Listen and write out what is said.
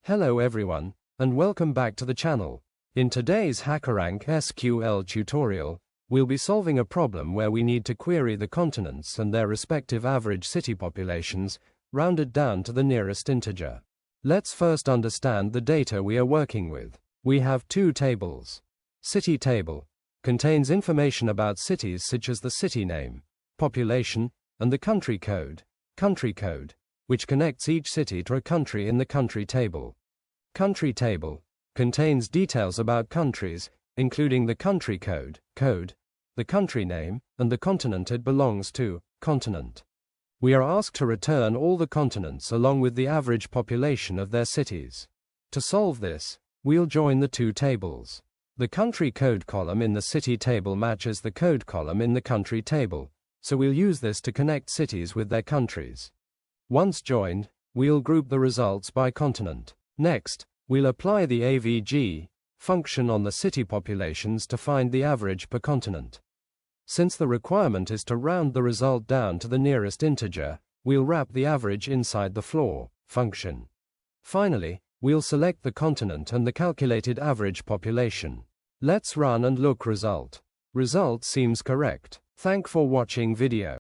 Hello everyone, and welcome back to the channel. In today's Hackerrank SQL tutorial, we'll be solving a problem where we need to query the continents and their respective average city populations, rounded down to the nearest integer. Let's first understand the data we are working with. We have two tables. City table contains information about cities such as the city name, population, and the country code, which connects each city to a country in the country table. Country table contains details about countries, including the country code, the country name, and the continent it belongs to, continent. We are asked to return all the continents along with the average population of their cities. To solve this, we'll join the two tables. The country code column in the city table matches the code column in the country table, so we'll use this to connect cities with their countries. Once joined, we'll group the results by continent. Next, we'll apply the AVG function on the city populations to find the average per continent. Since the requirement is to round the result down to the nearest integer, we'll wrap the average inside the floor function. Finally, we'll select the continent and the calculated average population. Let's run and look result. Result seems correct. Thanks for watching video.